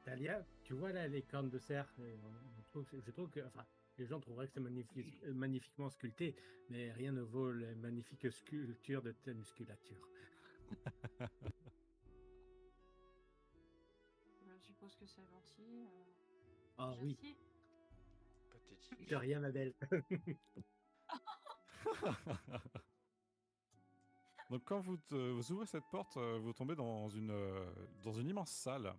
Talia, tu vois là les cornes de cerf, je trouve que, enfin, les gens trouveraient que c'est magnifiquement sculpté, mais rien ne vaut les magnifiques sculptures de telle musculature. Je suppose que c'est gentil. Ah oui, Merci. de Pathétique. rien, ma belle. Donc quand vous ouvrez cette porte, vous tombez dans une immense salle.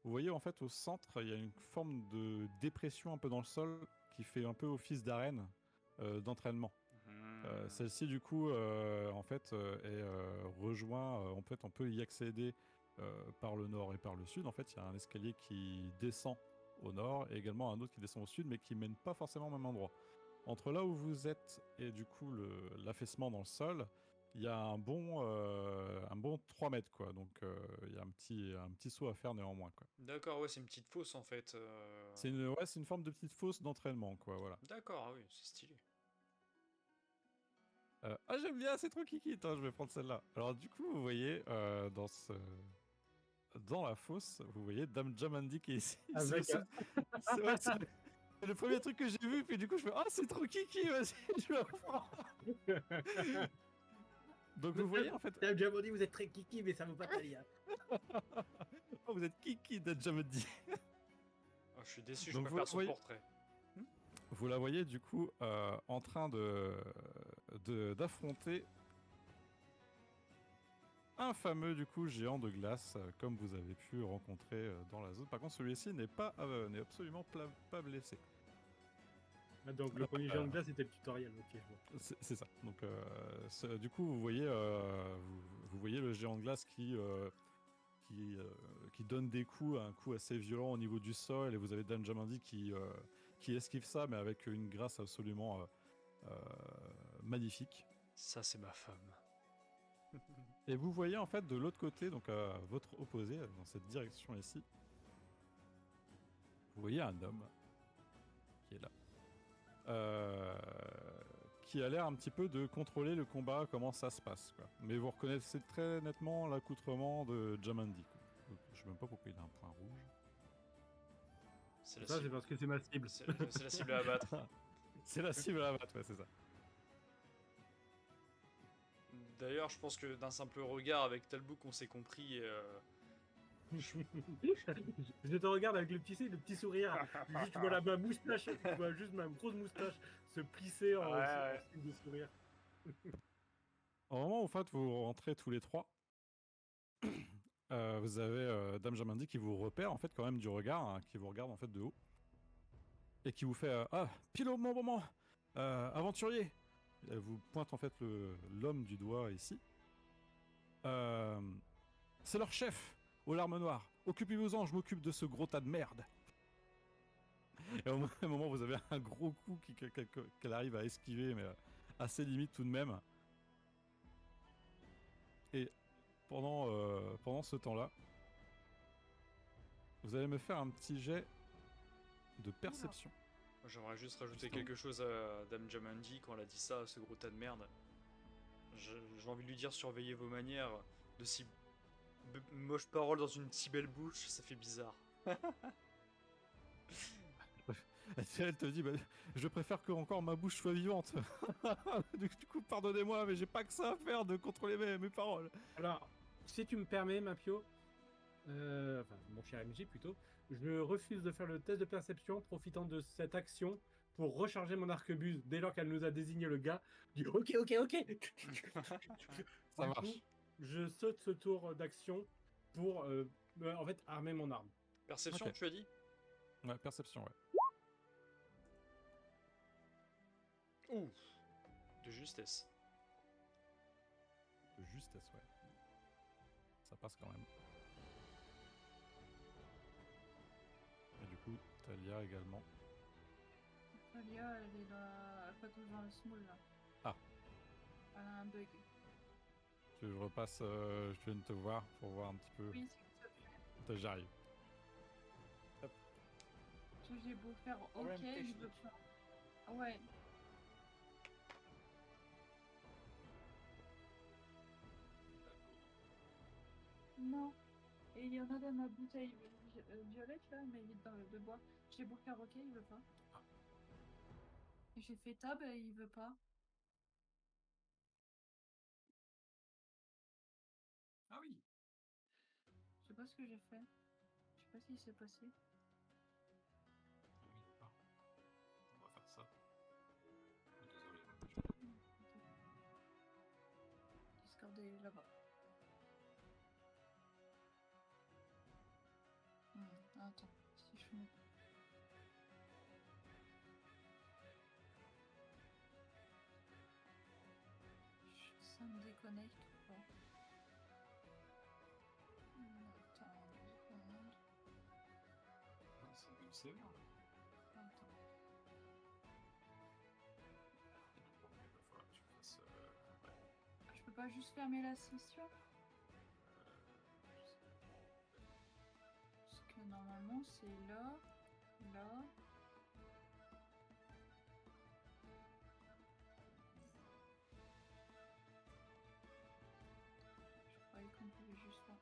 Vous voyez en fait au centre, il y a une forme de dépression un peu dans le sol qui fait un peu office d'arène d'entraînement. Celle-ci du coup en fait est rejoint, en fait on peut y accéder par le nord et par le sud. En fait il y a un escalier qui descend au nord et également un autre qui descend au sud mais qui mène pas forcément au même endroit. Entre là où vous êtes et du coup l'affaissement dans le sol, il y a un bon 3 mètres quoi. Donc il y a un petit saut à faire néanmoins quoi. D'accord, ouais, c'est une petite fosse en fait. C'est une forme de petite fosse d'entraînement quoi, voilà. D'accord, ah oui, c'est stylé. Ah j'aime bien, c'est trop kiki, attends, je vais prendre celle-là. Alors du coup vous voyez dans la fosse, vous voyez Dame Jamandi qui est ici. Avec C'est le premier truc que j'ai vu, puis du coup je fais ah c'est trop kiki, vas-y je vais reprendre. Donc vous voyez en fait, T'as déjà dit, vous êtes très kiki, mais ça vaut pas Talia. oh, vous êtes kiki Dame Jamandi. Ah, je suis déçu, je Donc préfère vous son voyez- portrait. Vous la voyez du coup en train d'affronter un fameux du coup géant de glace comme vous avez pu rencontrer dans la zone. Par contre celui-ci n'est absolument pas blessé. Donc le premier géant de glace c'était le tutoriel, ok, je vois. C'est ça. Donc du coup vous voyez vous voyez le géant de glace qui donne des coups, un coup assez violent au niveau du sol, et vous avez Dan Jamandi qui esquive ça, mais avec une grâce absolument magnifique. Ça, c'est ma femme. Et vous voyez en fait de l'autre côté, donc à votre opposé, dans cette direction ici, vous voyez un homme qui est là. Qui a l'air un petit peu de contrôler le combat, comment ça se passe, quoi. Mais vous reconnaissez très nettement l'accoutrement de Jamandi, quoi. Donc, je sais même pas pourquoi il a un point rouge. C'est la Ça c'est cible. parce que c'est ma cible. C'est la cible à abattre. C'est la cible à abattre, ouais, c'est ça. D'ailleurs, je pense que d'un simple regard avec Talbouk, on s'est compris. Je te regarde avec le petit sourire. Juste, tu vois ma moustache, tu vois juste ma grosse moustache se plisser en signe de sourire. Au moment où en fait, vous rentrez tous les trois, vous avez Dame Jamandi qui vous repère en fait quand même du regard, hein, qui vous regarde en fait de haut et qui vous fait ah pile au bon moment, aventurier. Elle vous pointe en fait l'homme du doigt ici. C'est leur chef aux larmes noires. Occupez-vous-en, je m'occupe de ce gros tas de merde. Et au moment où vous avez un gros coup qu'elle arrive à esquiver, mais assez limite tout de même. Et pendant ce temps-là, vous allez me faire un petit jet de perception. Moi, j'aimerais juste rajouter Justement. quelque chose à Dame Jamandi quand elle a dit ça, ce gros tas de merde. J'ai envie de lui dire surveillez vos manières. De si moches paroles dans une si belle bouche, ça fait bizarre. Elle te dit bah, je préfère que encore ma bouche soit vivante. Du coup, pardonnez-moi, mais j'ai pas que ça à faire de contrôler mes paroles. Alors, si tu me permets, Mapio, enfin mon cher MJ plutôt, je refuse de faire le test de perception profitant de cette action pour recharger mon arquebuse dès lors qu'elle nous a désigné le gars. Je dis ok. Ça Du marche. coup, je saute ce tour d'action pour en fait armer mon arme. Perception, Ok. tu as dit? Ouais, perception, ouais. Ouh, de justesse. De justesse, ouais. Ça passe quand même. Et du coup, Talia également. Talia, elle est dans la... pas toujours dans le small là. Ah. Elle a un bug. Je repasse, je viens de te voir pour voir un petit peu. Oui, s'il te plaît. J'arrive. J'ai beau faire ok, Problème je veux technique. pas. Ouais. Non. Et il y en a dans ma bouteille violette là, mais de bois. J'ai beau faire ok, il veut pas. Et j'ai fait tab et il veut pas. Ah oui. Je sais pas ce que j'ai fait. Je sais pas ce qui s'est passé. On va faire ça. Désolé. Discord est là-bas. Attends, si je mets. Ça me déconnecte ou pas? Attends, 2 secondes. C'est sévère. Attends. Je peux pas juste fermer la session? Parce que normalement c'est là, là. Je croyais qu'on pouvait juste faire.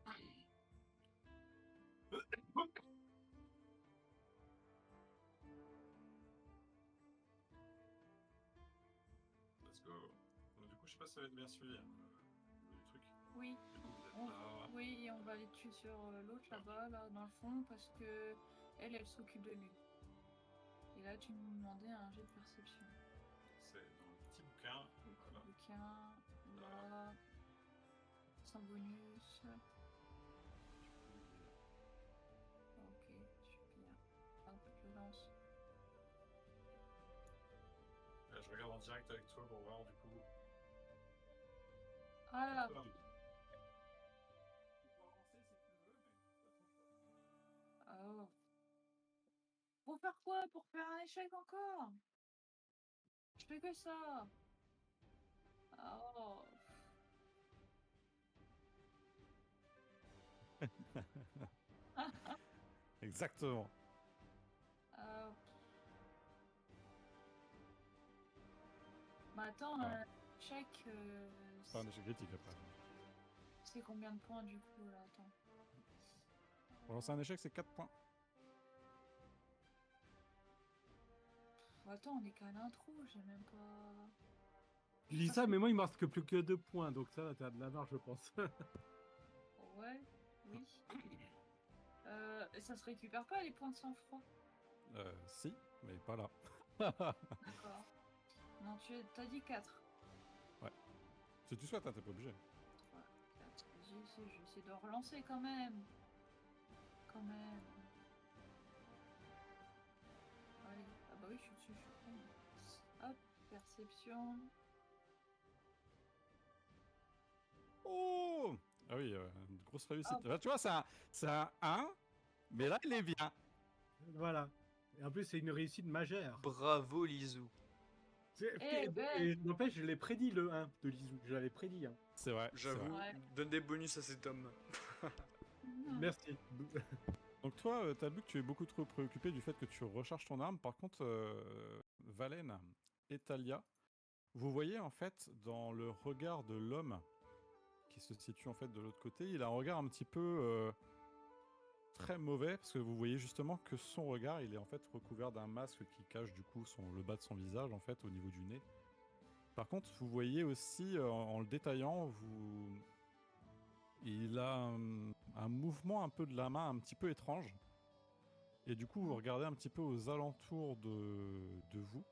Ah. Let's go. Donc, du coup, je sais pas si ça va être bien suivi. Le truc. Oui. Du coup, vous êtes On- là. Oui, et on va aller tuer sur l'autre là-bas, là, dans le fond, parce que elle s'occupe de lui. Et là, tu me demandais un jet de perception. C'est dans le petit bouquin. Le petit Voilà. bouquin, là, sans bonus. Ok, super. Hop, je lance. Je regarde en direct avec toi pour voir du coup. Ah, 82. oh. Pour faire quoi? Pour faire un échec encore? Je fais que ça. Oh. Exactement. Ah. Bah attends, Ah. échec, C'est pas un échec critique après. c'est combien de points du coup là? Attends. Pour lancer un échec, c'est 4 points. Attends, on est qu'à l'intro, j'ai même pas. Je dis ça, mais moi il me reste plus que 2 points, donc ça va, t'as de la marge, je pense. Ouais, oui. Ça se récupère pas les points de sang-froid? Si, mais pas là. D'accord. Non, t'as dit 4. Si tu souhaites, hein, t'es pas obligé. 3, 4. Je vais essayer de relancer quand même. Quand même. Allez. Ah bah oui, je suis dessus, je suis con. Hop, perception. Oh! Ah oui, une grosse réussite. Ah. Là, tu vois, c'est un 1, mais là, il est bien. Voilà. Et en plus, c'est une réussite majeure. Bravo Lizou. Eh ben. Et n'empêche, je l'ai prédit le 1 de Lizou. Je l'avais prédit. Hein. C'est vrai. J'avoue, Ouais. donne des bonus à cet homme. Merci. Donc toi, Talbuk, tu es beaucoup trop préoccupé du fait que tu recharges ton arme. Par contre, Valen et Talia, vous voyez en fait dans le regard de l'homme qui se situe en fait de l'autre côté, il a un regard un petit peu très mauvais parce que vous voyez justement que son regard, il est en fait recouvert d'un masque qui cache du coup le bas de son visage en fait au niveau du nez. Par contre, vous voyez aussi en le détaillant, il a un mouvement un peu de la main un petit peu étrange. Et du coup, vous regardez un petit peu aux alentours de vous,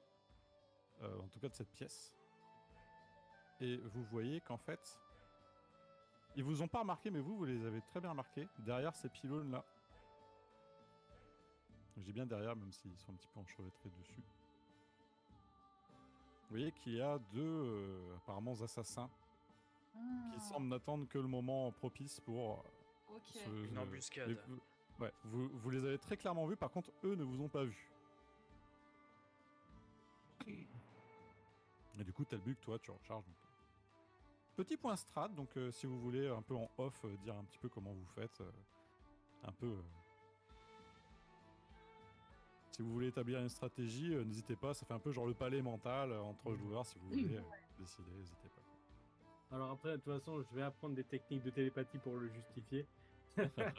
en tout cas de cette pièce. Et vous voyez qu'en fait, ils vous ont pas remarqué, mais vous les avez très bien remarqués, derrière ces pylônes-là. Je dis bien derrière, même s'ils sont un petit peu enchevêtrés dessus. Vous voyez qu'il y a deux, apparemment, assassins qui semblent n'attendre que le moment propice pour Ok. Une embuscade. Ouais, vous les avez très clairement vus, par contre, eux ne vous ont pas vus. Et du coup, Talbuk, toi, tu recharges. Donc. Petit point strat, donc si vous voulez un peu en off dire un petit peu comment vous faites, un peu. Si vous voulez établir une stratégie, n'hésitez pas, ça fait un peu genre le palais mental entre joueurs, si vous voulez décider, n'hésitez pas. Alors après, de toute façon, je vais apprendre des techniques de télépathie pour le justifier. C'est ça.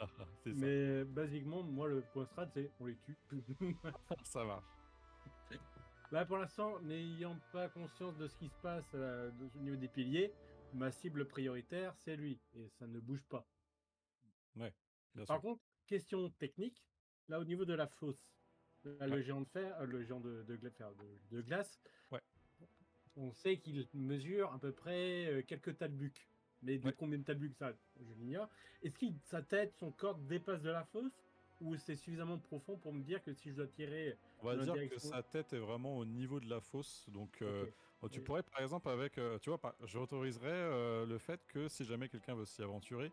Mais basiquement, moi, le point strat, c'est on les tue. Ça marche. Là, pour l'instant, n'ayant pas conscience de ce qui se passe au niveau des piliers, ma cible prioritaire, c'est lui. Et ça ne bouge pas. Ouais, bien Par sûr. contre, question technique, là, au niveau de la fosse, là, le Ouais. géant de fer, le géant de glace, Ouais. on sait qu'il mesure à peu près quelques talbucs. Mais de Ouais. combien de talbucs, ça, je l'ignore. Est-ce que sa tête, son corps dépasse de la fosse ou c'est suffisamment profond pour me dire que si je dois tirer On va dans la dire que direction... sa tête est vraiment au niveau de la fosse. Donc, Ok. tu pourrais, par exemple, avec. Tu vois, je autoriserais le fait que si jamais quelqu'un veut s'y aventurer,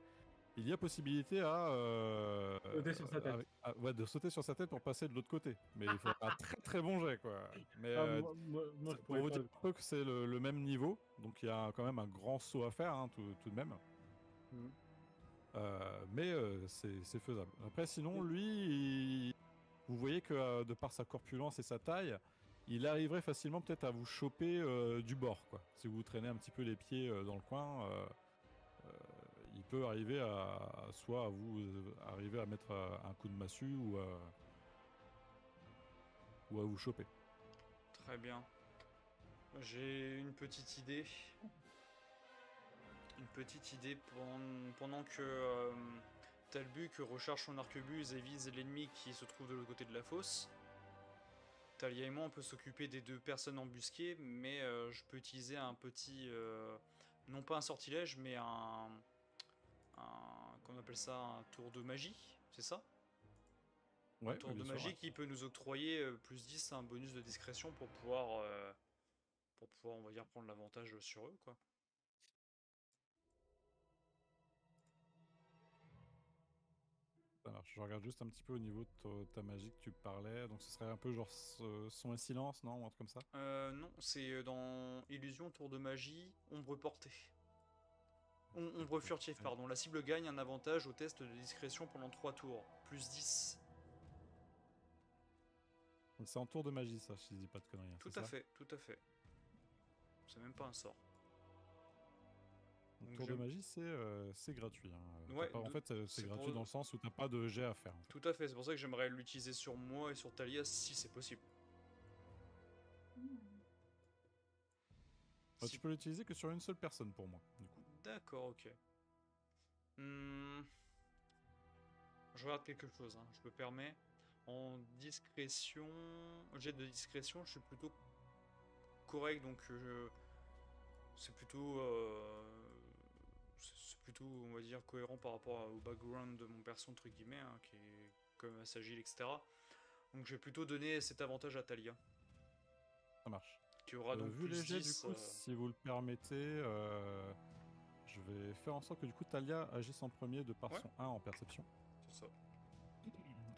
il y a possibilité Sauter sur sa tête. ouais, de sauter sur sa tête pour passer de l'autre côté. Mais il faudra un très très bon jet, quoi. Mais Ah, moi, je pour pourrais vous pas. dire un peu que c'est le même niveau, donc il y a quand même un grand saut à faire, hein, tout de même. Mhm. Mais c'est faisable. Après, sinon, lui, vous voyez que de par sa corpulence et sa taille, il arriverait facilement peut-être à vous choper du bord, quoi. Si vous traînez un petit peu les pieds dans le coin, il peut arriver soit à vous arriver à mettre un coup de massue ou à vous choper. Très bien. J'ai une petite idée. Pendant que Talbuk recharge son arquebuse et vise l'ennemi qui se trouve de l'autre côté de la fosse. Talia et moi, on peut s'occuper des deux personnes embusquées, mais je peux utiliser un petit, non pas un sortilège, mais qu'on appelle ça, un tour de magie, c'est ça? Ouais, Un tour de bien sûr, magie ouais. qui peut nous octroyer plus 10, un bonus de discrétion pour pouvoir, on va dire, prendre l'avantage sur eux, quoi. Ça marche. Je regarde juste un petit peu au niveau de ta magie que tu parlais. Donc, ce serait un peu genre son et silence, non? Ou un truc comme ça? Non, c'est dans Illusion, tour de magie, ombre portée. Ombre furtive, pardon. La cible gagne un avantage au test de discrétion pendant 3 tours, plus 10. Donc, c'est en tour de magie, ça, si je dis pas de conneries. Tout c'est à ça? fait, tout à fait. C'est même pas un sort. Donc, Donc tour de magie, c'est gratuit. Hein. Ouais, en fait, c'est c'est gratuit pour... dans le sens où t'as pas de jet à faire. En fait. Tout à fait, c'est pour ça que j'aimerais l'utiliser sur moi et sur Talia si c'est possible. Tu peux l'utiliser que sur une seule personne pour moi, du coup. D'accord, ok. Je regarde quelque chose, hein, je me permets. En discrétion, jet de discrétion, je suis plutôt correct, donc c'est plutôt, on va dire, cohérent par rapport au background de mon perso, entre guillemets, hein, qui est quand même assez agile, etc. Donc je vais plutôt donner cet avantage à Talia. Ça marche. Qui aura donc Vu plus les jets, 10. du coup, si vous le permettez, je vais faire en sorte que du coup Talia agisse en premier de par Ouais. son 1 en perception. C'est ça.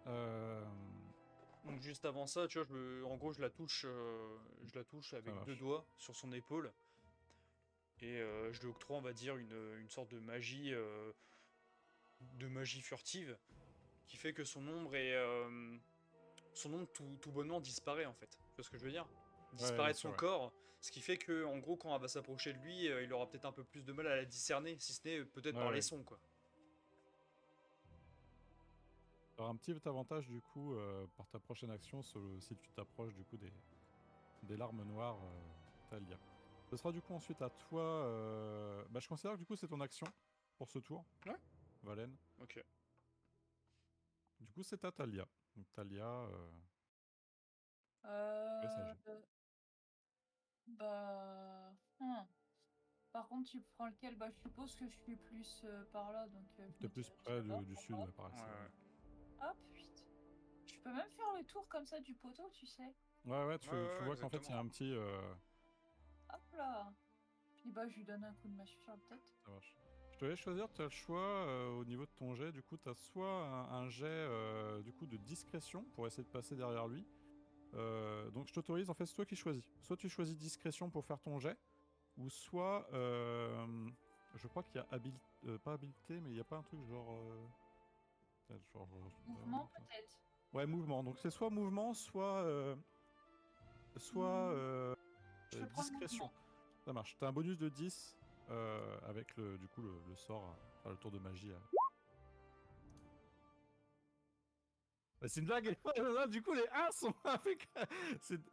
Euh, Donc juste avant ça, tu vois, en gros, je la touche avec deux doigts sur son épaule. Et je lui octroie, on va dire, une sorte de magie furtive. qui fait que son ombre est tout bonnement disparaît en fait. Tu vois ce que je veux dire? Disparaît de son sûr, ouais. corps, ce qui fait que en gros quand elle va s'approcher de lui, il aura peut-être un peu plus de mal à la discerner, si ce n'est peut-être par les sons quoi. Tu auras un petit avantage du coup par ta prochaine action si tu t'approches du coup des larmes noires, Talia. Ce sera du coup ensuite à toi. Je considère que du coup c'est ton action pour ce tour. Ouais. Valen. Ok. Du coup c'est à Talia. Donc Talia. Laisse Euh... agir. Bah... Par contre, tu prends lequel? Bah, je suppose que je suis plus par là, donc je T'es me plus dirige près là-bas. du sud, ouais, pareil. Hop, vite. Je peux même faire le tour comme ça du poteau, tu sais. Ouais, tu Ouais, vois qu'en fait il y a un petit. Hop là. Puis bah, je lui donne un coup de machine sur la tête. Ça marche. Je te laisse choisir, tu as le choix au niveau de ton jet. Du coup, tu as soit un jet du coup, de discrétion pour essayer de passer derrière lui. Donc je t'autorise, en fait, c'est toi qui choisis. Soit tu choisis discrétion pour faire ton jet, ou soit. Je crois qu'il y a pas habilité, mais il n'y a pas un truc genre. Mouvement, peut-être. Ouais, mouvement. Donc c'est soit mouvement, soit Je peux prendre discrétion. mouvement. Ça marche. T'as un bonus de 10 avec du coup le sort, le tour de magie. Bah, c'est une blague. Là, du coup, les 1 sont avec.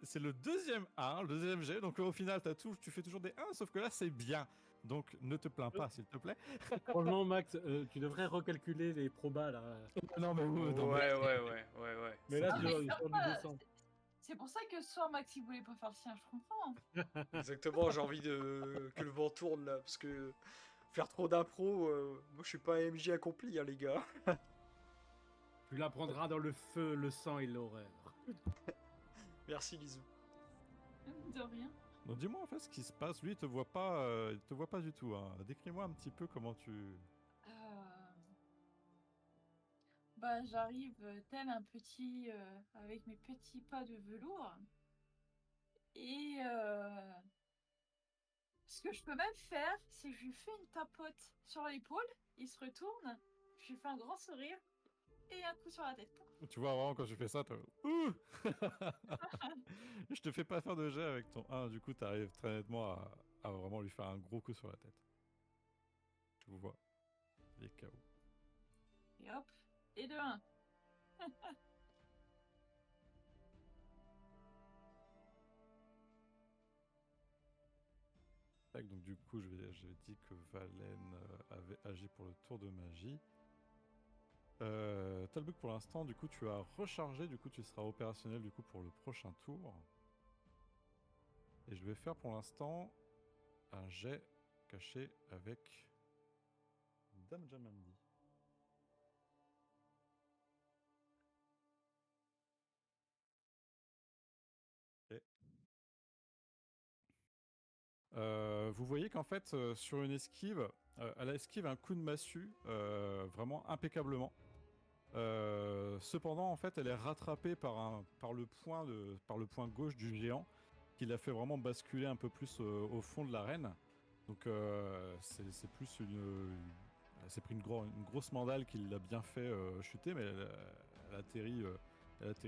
C'est le deuxième 1, le deuxième jet. Donc au final, tu fais toujours des 1, sauf que là, c'est bien. Donc ne te plains pas, s'il te plaît. Franchement, Max, tu devrais recalculer les probas là. Non, mais Ouais. Mais là, Ah, tu mais es ça sur du va, 200. c'est pour ça que ce soir, Max, il voulait pas faire le sien, je comprends. Exactement, j'ai envie que le vent tourne là, parce que faire trop d'impro, moi je suis pas un MJ accompli, hein, les gars. Tu l'apprendras dans le feu, le sang et l'horreur. Merci Lizou. De rien. Donc dis-moi en fait ce qui se passe. Lui, il te voit pas du tout. Hein. Décris-moi un petit peu comment tu. Bah, j'arrive tel un petit, avec mes petits pas de velours. Et ce que je peux même faire, c'est que je lui fais une tapote sur l'épaule, il se retourne, je lui fais un grand sourire et un coup sur la tête. Tu vois vraiment quand je fais ça, ouh. Je te fais pas faire de jet avec ton 1. Du coup, t'arrives très nettement à vraiment lui faire un gros coup sur la tête. Tu vois. Il est KO. Et hop, et de 1. Tac, donc du coup, j'ai dit que Valen avait agi pour le tour de magie. Talbuk, pour l'instant, du coup, tu as rechargé, du coup, tu seras opérationnel du coup pour le prochain tour. Et je vais faire pour l'instant un jet caché avec Dame Jamandi. Et vous voyez qu'en fait, sur une esquive, elle esquive un coup de massue vraiment impeccablement. Cependant, en fait, elle est rattrapée par le point gauche du géant, qui l'a fait vraiment basculer un peu plus au fond de l'arène. Donc, c'est plus elle s'est pris une grosse mandale qui l'a bien fait chuter, mais elle atterrit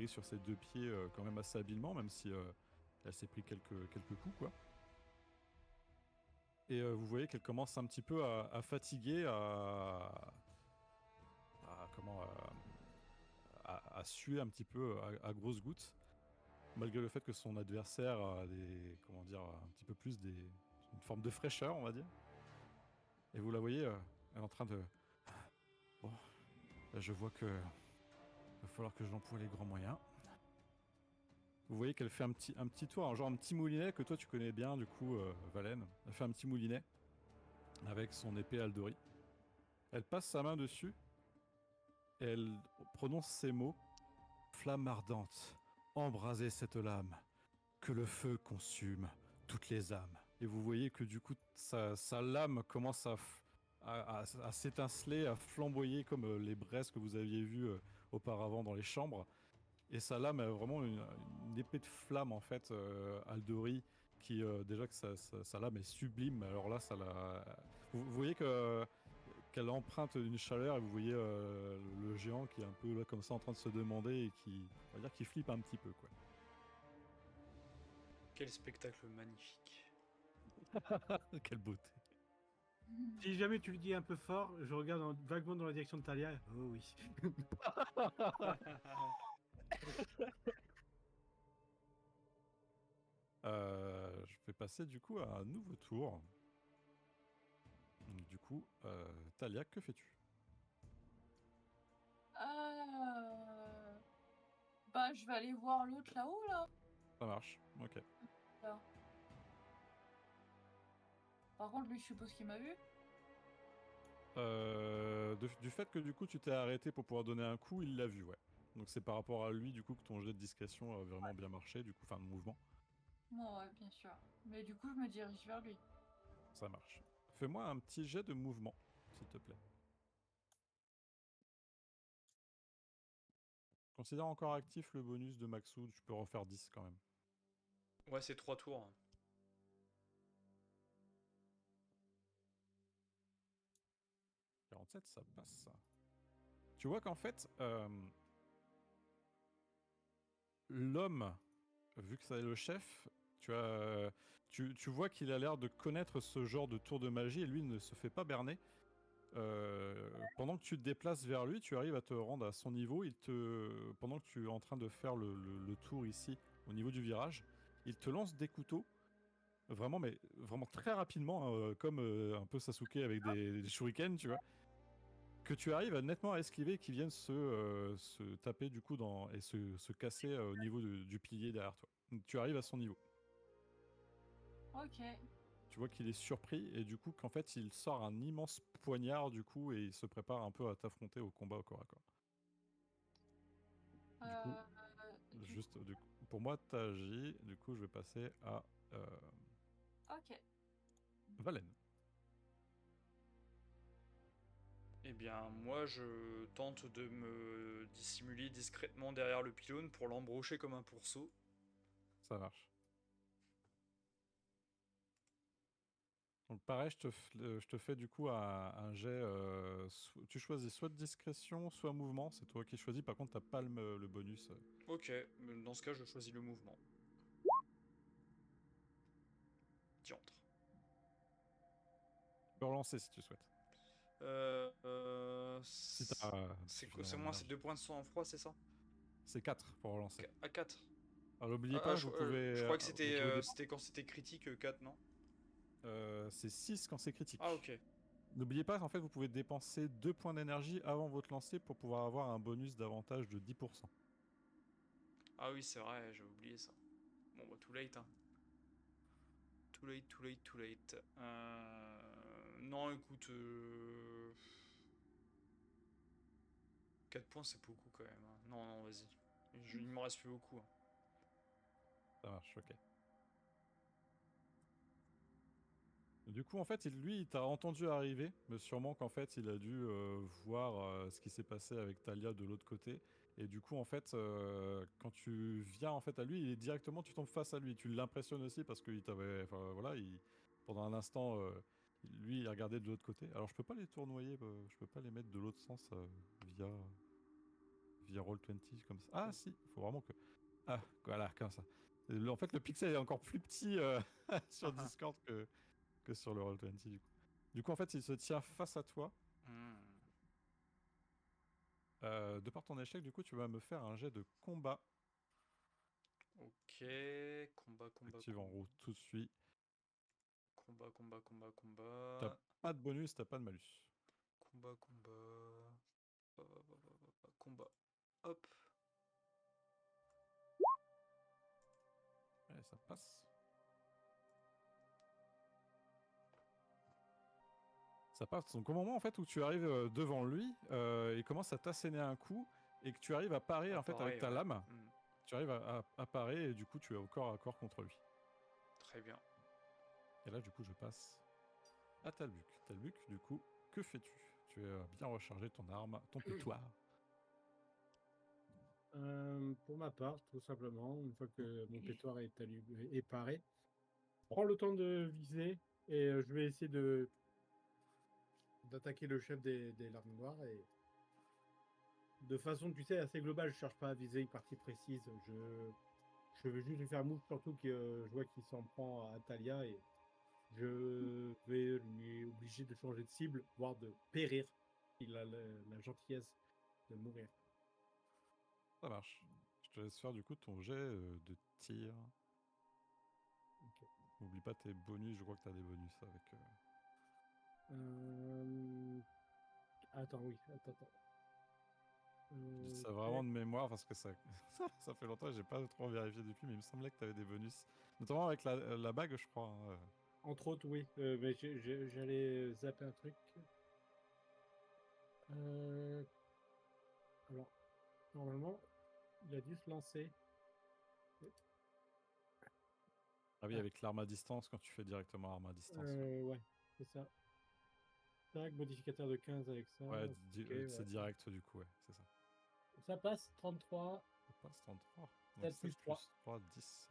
sur ses deux pieds quand même assez habilement, même si elle s'est pris quelques coups, quoi. Et vous voyez qu'elle commence un petit peu à fatiguer, à suer un petit peu à grosses gouttes, malgré le fait que son adversaire a un petit peu plus une forme de fraîcheur, on va dire. Et vous la voyez, elle est en train de... Bon, là je vois que il va falloir que j'emploie les grands moyens. Vous voyez qu'elle fait un petit tour, genre un petit moulinet que toi tu connais bien du coup, Valen. Elle fait un petit moulinet avec son épée Aldori. Elle passe sa main dessus et elle prononce ces mots. Flamme ardente, embrasez cette lame, que le feu consume toutes les âmes. Et vous voyez que du coup, sa lame commence à s'étinceler, à flamboyer comme les braises que vous aviez vues auparavant dans les chambres. Et sa lame a vraiment une épée de flamme en fait, Aldori, qui déjà que sa lame est sublime. Alors là, vous voyez que qu'elle emprunte une chaleur et vous voyez le géant qui est un peu là comme ça en train de se demander et qui, on va dire, qui flippe un petit peu quoi. Quel spectacle magnifique. Quelle beauté. Si jamais tu le dis un peu fort, je regarde vaguement dans la direction de Talia. Oh oui. Je vais passer du coup à un nouveau tour. Donc, du coup, Talia, que fais-tu? Bah, je vais aller voir l'autre là-haut, là. Ça marche, ok. Là. Par contre, lui, je suppose qu'il m'a vu. Du fait que du coup tu t'es arrêté pour pouvoir donner un coup, il l'a vu, ouais. Donc c'est par rapport à lui du coup que ton jet de discrétion a vraiment bien marché, du coup, enfin de mouvement. Bon, ouais, bien sûr. Mais du coup, je me dirige vers lui. Ça marche. Fais-moi un petit jet de mouvement, s'il te plaît. Considère encore actif le bonus de Maxou, tu peux refaire 10 quand même. Ouais, c'est 3 tours. 47, ça passe. Tu vois qu'en fait, l'homme, vu que c'est le chef, tu vois qu'il a l'air de connaître ce genre de tour de magie et lui ne se fait pas berner. Pendant que tu te déplaces vers lui, tu arrives à te rendre à son niveau. Pendant que tu es en train de faire le tour ici, au niveau du virage, il te lance des couteaux. Vraiment, mais vraiment très rapidement, hein, comme un peu Sasuke avec des shurikens, tu vois. Que tu arrives à nettement à esquiver, qui viennent se taper du coup et se casser au niveau du pilier derrière toi. Donc, tu arrives à son niveau. Ok. Tu vois qu'il est surpris et du coup qu'en fait il sort un immense poignard du coup et il se prépare un peu à t'affronter au combat au corps à corps. Du coup, pour moi t'as agi, du coup je vais passer à Ok. Valen. Eh bien, moi, je tente de me dissimuler discrètement derrière le pylône pour l'embrocher comme un pourceau. Ça marche. Donc pareil, je te fais du coup un jet. Tu choisis soit de discrétion, soit mouvement. C'est toi qui choisis. Par contre, t'as pas le bonus. Ok, dans ce cas, je choisis le mouvement. Diantre. Tu peux relancer si tu souhaites. Si t'as c'est quoi? C'est suffisamment moi, c'est d'énergie. 2 points de sang en froid, c'est ça? C'est 4 pour relancer. À 4. Alors n'oubliez pas, vous pouvez. Je crois que Au niveau des... c'était quand c'était critique 4, non? c'est 6 quand c'est critique. Ah, ok. N'oubliez pas qu'en fait, vous pouvez dépenser 2 points d'énergie avant votre lancer pour pouvoir avoir un bonus d'avantage de 10%. Ah oui, c'est vrai, j'ai oublié ça. Bon, bah, too late, hein. Too late, too late, too late. Non, écoute... 4 points, c'est beaucoup quand même, hein. Non, non, vas-y. Il me reste plus beaucoup, hein. Ça marche, ok. Du coup, en fait, lui, il t'a entendu arriver, mais sûrement qu'en fait, il a dû voir ce qui s'est passé avec Talia de l'autre côté. Et du coup, en fait, quand tu viens en fait à lui, il est directement, tu tombes face à lui. Tu l'impressionnes aussi parce qu'il t'avait, enfin voilà, pendant un instant, lui, il regardait de l'autre côté. Alors, je peux pas les tournoyer, je peux pas les mettre de l'autre sens via Roll20 comme ça. Ah si, il faut vraiment que, ah voilà, comme ça. En fait, le pixel est encore plus petit sur Discord que sur le Roll20 du coup. Du coup, en fait, il se tient face à toi. De par ton échec, du coup, tu vas me faire un jet de combat. Ok, combat. Active en route tout de suite. Combat. T'as pas de bonus, t'as pas de malus. Combat. Hop. Allez, ça passe. Ça passe. Donc au moment en fait où tu arrives devant lui, il commence à t'asséner un coup et que tu arrives à parer en fait avec ta lame. Tu arrives à parer et du coup tu es au corps à corps contre lui. Très bien. Et là du coup je passe à Talbuk. Talbuk, du coup, que fais-tu? Tu as bien rechargé ton arme, ton pétoire. Pour ma part, tout simplement, une fois que mon pétoire est paré, prends le temps de viser et je vais essayer d'attaquer le chef des larmes noires et de façon, tu sais, assez globale. Je cherche pas à viser une partie précise. Je veux juste lui faire move, surtout que je vois qu'il s'en prend à Talia et je vais lui obliger de changer de cible, voire de périr. Il a la gentillesse de mourir. Ça marche. Je te laisse faire du coup ton jet de tir. Ok. N'oublie pas tes bonus, je crois que tu as des bonus avec. Attends, oui, attends. Je dis ça vraiment de mémoire parce que ça, ça fait longtemps que j'ai pas trop vérifié depuis, mais il me semblait que tu avais des bonus. Notamment avec la bague, je crois. Hein. Entre autres, oui, mais j'allais zapper un truc. Alors, normalement, il a dû se lancer. Ah oui, Ah. avec l'arme à distance, quand tu fais directement arme à distance. Ouais, c'est ça. Tac, modificateur de 15 avec ça. Ouais, Ok, c'est ouais. direct du coup, ouais, c'est ça. Ça passe, 33. Ça passe 33. 7 Donc 7 plus 3. plus 3, 10.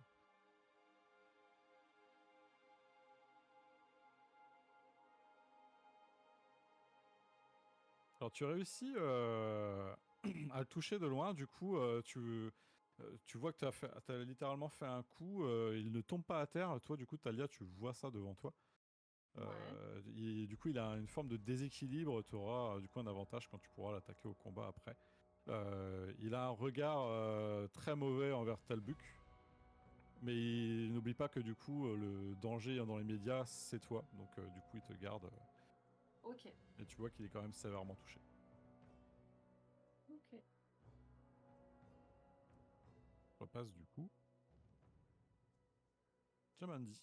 Alors tu réussis à le toucher de loin, du coup tu vois que tu as littéralement fait un coup, il ne tombe pas à terre, toi du coup Talia tu vois ça devant toi. Ouais. Du coup il a une forme de déséquilibre, tu auras du coup un avantage quand tu pourras l'attaquer au combat après. Il a un regard très mauvais envers Talbuk, mais il n'oublie pas que du coup le danger dans les médias c'est toi, donc du coup il te garde Ok. et tu vois qu'il est quand même sévèrement touché. Ok. Je repasse du coup. Jamandi.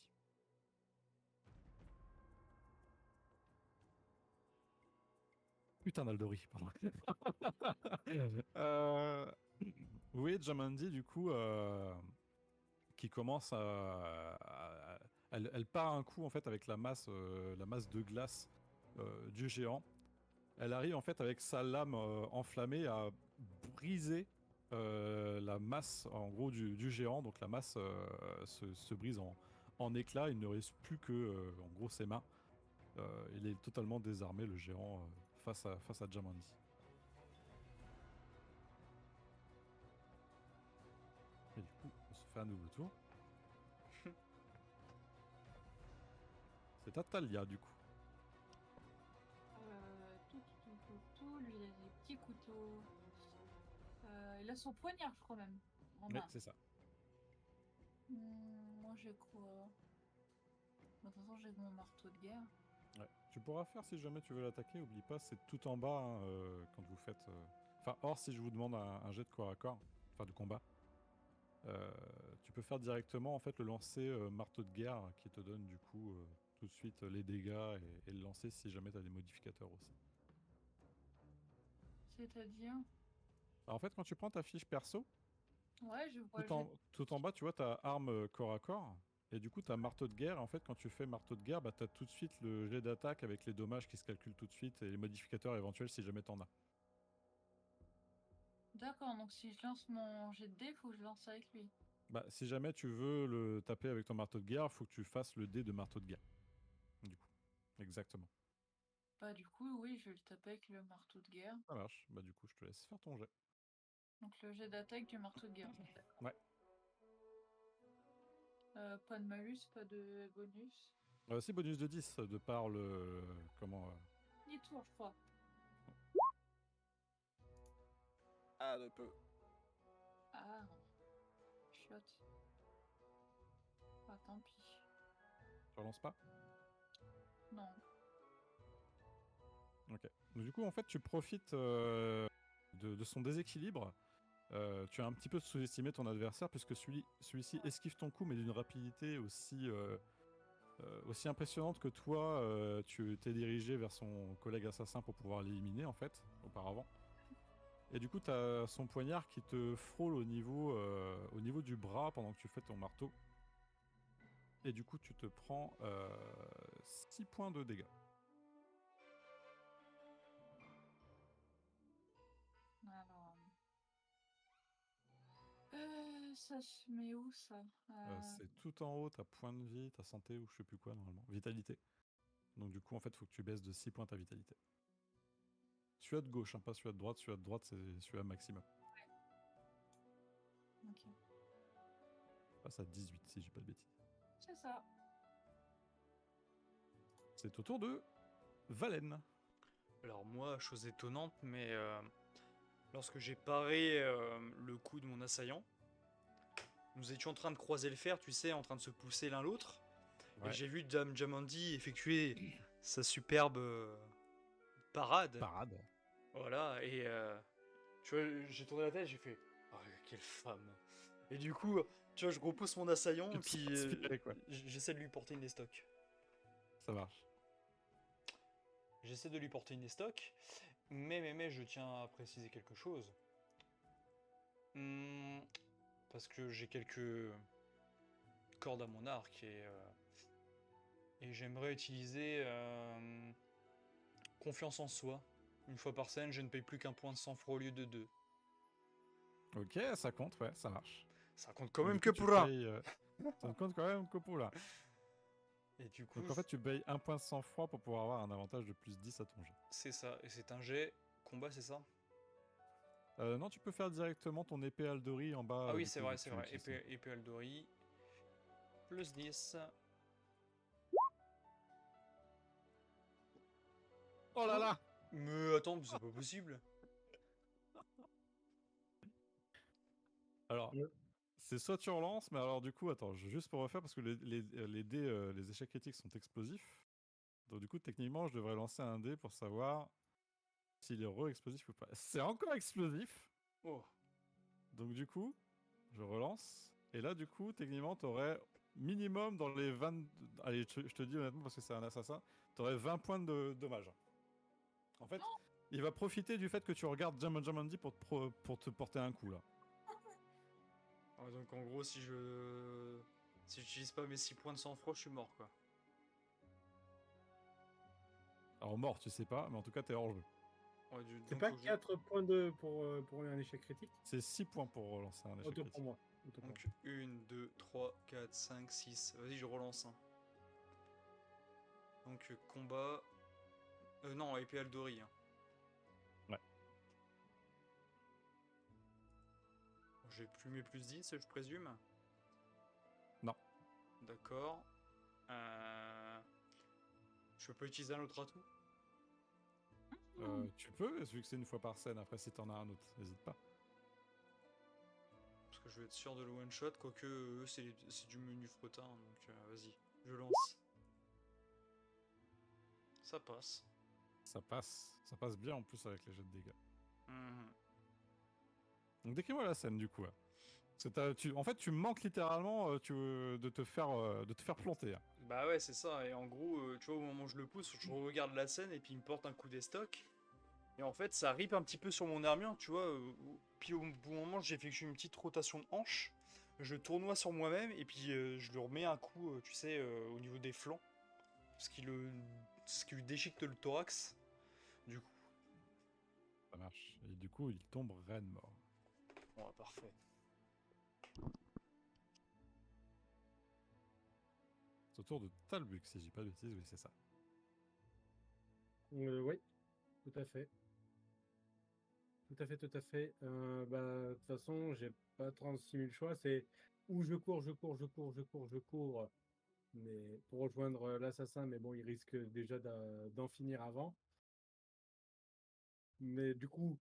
Putain d'Aldori, pardon. euh... Vous voyez Jamandi du coup qui commence elle part un coup en fait avec la masse de glace du géant. Elle arrive en fait avec sa lame enflammée à briser la masse en gros du géant. Donc la masse se brise en éclats. Il ne reste plus que en gros ses mains. Il est totalement désarmé le géant face à Jamandi. Et du coup, on se fait un nouveau tour. C'est à Talia du coup. Lui, il a des petits couteaux. Il a son poignard, je crois même, en Oui, main. c'est ça. Moi, j'ai quoi? De toute façon, j'ai mon marteau de guerre. Ouais. Tu pourras faire si jamais tu veux l'attaquer. Oublie pas, c'est tout en bas hein, quand vous faites. Enfin, or si je vous demande un jet de corps à corps, enfin du combat, tu peux faire directement en fait le lancer marteau de guerre qui te donne du coup tout de suite les dégâts et le lancer si jamais tu as des modificateurs aussi. C'est-à-dire? Alors, en fait, quand tu prends ta fiche perso, Ouais, je vois. tout en bas, tu vois, tu as arme corps à corps. Et du coup, tu as marteau de guerre. Et en fait, quand tu fais marteau de guerre, bah, tu as tout de suite le jet d'attaque avec les dommages qui se calculent tout de suite et les modificateurs éventuels si jamais tu en as. D'accord, donc si je lance mon jet de dés, faut que je lance avec lui. Bah, si jamais tu veux le taper avec ton marteau de guerre, il faut que tu fasses le dé de marteau de guerre. Du coup, exactement. Bah, du coup, oui, je vais le taper avec le marteau de guerre. Ça marche. Bah, du coup, je te laisse faire ton jet. Donc, le jet d'attaque du marteau de guerre. D'accord. Ouais. Pas de malus, pas de bonus. Si, bonus de 10 de par le. Comment. Ni tour, je crois. Ah, de peu. Ah, chiotte. Ah, tant pis. Tu relances pas. Non. Ok. Donc, du coup, en fait, tu profites de son déséquilibre. Tu as un petit peu sous-estimé ton adversaire puisque celui-ci esquive ton coup mais d'une rapidité aussi impressionnante que toi. Tu t'es dirigé vers son collègue assassin pour pouvoir l'éliminer en fait auparavant. Et du coup tu as son poignard qui te frôle au niveau du bras pendant que tu fais ton marteau. Et du coup tu te prends 6 points de dégâts. Alors. Ça se met où, ça? C'est tout en haut, t'as point de vie, t'as santé ou je sais plus quoi normalement. Vitalité. Donc du coup, en fait, il faut que tu baisses de 6 points ta vitalité. Celui-là de gauche, hein, pas celui-là de droite. Celui-là de droite, c'est celui-là maximum. Ok. Passe à 18 si j'ai pas de bêtises. C'est ça. C'est au tour de Valen. Alors moi, chose étonnante, mais lorsque j'ai paré le coup de mon assaillant, nous étions en train de croiser le fer, tu sais, en train de se pousser l'un l'autre. Ouais. Et j'ai vu Dame Jamandi effectuer sa superbe parade. Parade. Voilà, et tu vois, j'ai tourné la tête, j'ai fait oh, quelle femme. Et du coup, tu vois, je repousse mon assaillant, et Tu te puis sens inspiré, quoi. j'essaie de lui porter une estoc. Ça marche. J'essaie de lui porter une estoc, mais je tiens à préciser quelque chose. Parce que j'ai quelques cordes à mon arc, et j'aimerais utiliser confiance en soi. Une fois par scène, je ne paye plus qu'un point de sang-froid au lieu de 2. Ok, ça compte, ouais, ça marche. Ça compte quand Donc, même du que coup, pour un. ça ne compte quand même que pour là. Et du coup, Donc en fait, tu payes un point de sang-froid pour pouvoir avoir un avantage de plus 10 à ton jet. c'est ça. Et c'est un jet combat, c'est ça? Non, tu peux faire directement ton épée Aldori en bas. Ah oui, du c'est coup, vrai, vu que c'est tu vrai. utilises Épée Aldori. Plus 10. Oh là là. Mais attends, c'est pas possible. Alors, Ouais. c'est soit tu relances, mais alors du coup, attends, juste pour refaire, parce que les dés, les échecs critiques sont explosifs. Donc du coup, techniquement, je devrais lancer un dé pour savoir s'il est re-explosif ou pas. C'est encore explosif. Oh. Donc du coup, je relance. Et là, du coup, techniquement, t'aurais minimum dans les 20... Allez, je te dis honnêtement, parce que c'est un assassin, t'aurais 20 points de dommages. En fait, il va profiter du fait que tu regardes Jamandi pour te porter un coup, là. Ah, donc en gros, si j'utilise pas mes 6 points de sang-froid, je suis mort, quoi. Alors mort, tu sais pas, mais en tout cas, t'es hors jeu. Ouais, C'est donc, pas faut que 4 points pour un échec critique. C'est 6 points pour relancer un échec Auto critique. pour moi. Auto pour Donc 1, 2, 3, 4, 5, 6. Vas-y, je relance. Hein. Donc combat. Non, épée Aldori. Hein. Ouais. J'ai plus mes plus 10, je présume. Non. D'accord. Je peux pas utiliser un autre atout? Tu peux, vu que c'est une fois par scène. Après, si t'en as un autre, n'hésite pas. Parce que je vais être sûr de le one shot, quoique eux c'est du menu fretin, donc vas-y, je lance. Ça passe. Ça passe bien en plus avec les jets de dégâts. Mhm. Donc décris-moi la scène du coup. Là. Parce que en fait, tu manques littéralement de te faire planter. Hein. Bah ouais, c'est ça, et en gros, tu vois, au moment où je le pousse, je regarde la scène et puis il me porte un coup d'estoc. Et en fait, ça rip un petit peu sur mon armure, tu vois. Puis au bon moment, j'effectue une petite rotation de hanche. Je tournoie sur moi-même et puis je lui remets un coup, tu sais, au niveau des flancs. Ce qui lui déchiquette le thorax. Du coup. Ça marche. Et du coup, il tombe raide mort. Ouais, parfait. C'est au tour de Talbuk, si j'ai pas de bêtises, oui, c'est ça. Oui, tout à fait. Tout à fait, tout à fait. De toute façon, j'ai pas 36 000 choix. C'est où je cours. Mais pour rejoindre l'assassin, mais bon, il risque déjà d'en finir avant. Mais du coup,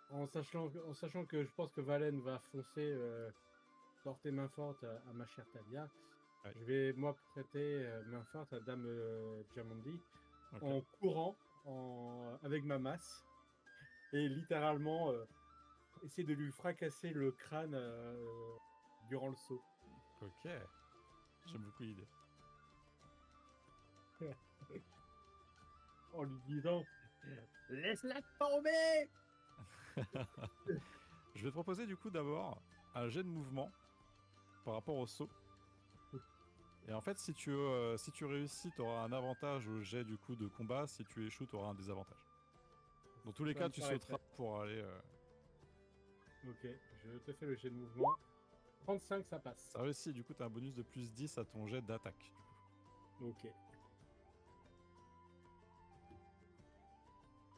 en sachant que je pense que Valen va foncer, porter main forte à ma chère Talia, Ouais. je vais moi prêter main forte à Dame Jamandi Ok. en courant avec ma masse et littéralement essayer de lui fracasser le crâne durant le saut. Ok. J'aime beaucoup l'idée. En lui disant laisse-la tomber. Je vais te proposer du coup d'abord un jet de mouvement par rapport au saut. Et en fait, si tu réussis, tu auras un avantage au jet du coup de combat. Si tu échoues, tu auras un désavantage. Dans tous les Ça cas, me tu paraît sauteras pour aller. Ok, je te fais le jet de mouvement. 35, ça passe. Ça réussit, du coup, tu as un bonus de plus 10 à ton jet d'attaque. Ok.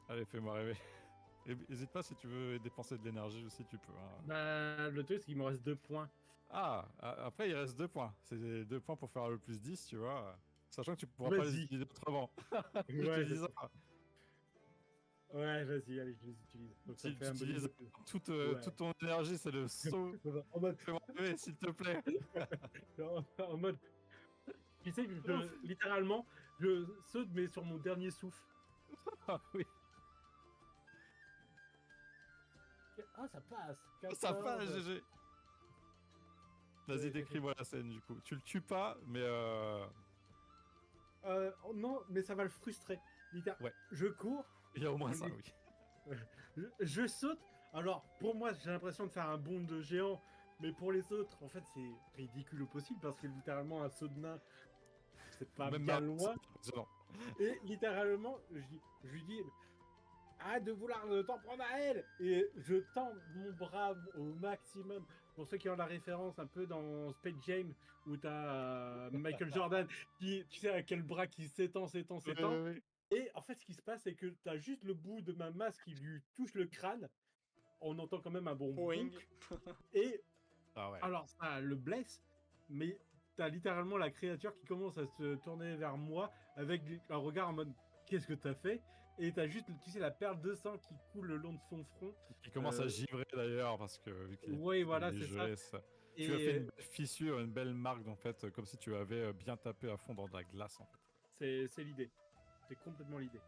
Allez, fais-moi rêver. N'hésite pas si tu veux dépenser de l'énergie aussi, tu peux. Hein. Bah, le truc, c'est qu'il me reste 2 points. Après, il reste 2 points. C'est 2 points pour faire le plus 10, tu vois. Sachant que tu pourras pas les Vas-y. utiliser autrement. Je Ouais, te dis ça. Ouais, vas-y, allez, je les utilise. Donc ça Tu me fait un utilises bonus de plus. toute, Ouais. toute ton énergie, c'est le saut. En mode, Fais-moi rêver, s'il te plaît. en mode, tu sais, littéralement, je saute, mais sur mon dernier souffle. Ah oui, Ah, ça passe. ça 14. passe, GG. Vas-y, Ouais, décris-moi la scène du coup. Tu le tues pas, mais Oh, non, mais ça va le frustrer. Ouais. Je cours, il y a au moins ça, oui. je saute. Alors, pour moi, j'ai l'impression de faire un bond de géant, mais pour les autres, en fait, c'est ridicule au possible parce que littéralement, un saut de nain, c'est pas Même bien Marc, loin. c'est impressionnant. Et littéralement, je lui dis arrête de vouloir t'en prendre à elle. Et je tends mon bras au maximum. Pour ceux qui ont la référence un peu dans Space Jam, où t'as Michael Jordan qui, tu sais, à quel bras qui s'étend. Oui. Et en fait, ce qui se passe, c'est que t'as juste le bout de ma masse qui lui touche le crâne. On entend quand même un bon Boing. boink. Et Ah ouais. alors, ça le blesse, mais t'as littéralement la créature qui commence à se tourner vers moi avec un regard en mode qu'est-ce que t'as fait? Et t'as juste, tu sais, la perle de sang qui coule le long de son front. Qui commence à givrer d'ailleurs parce que vu qu'il Oui, est voilà, c'est gelé, ça. Tu as fait une belle fissure, une belle marque en fait, comme si tu avais bien tapé à fond dans de la glace en fait. C'est l'idée. C'est complètement l'idée.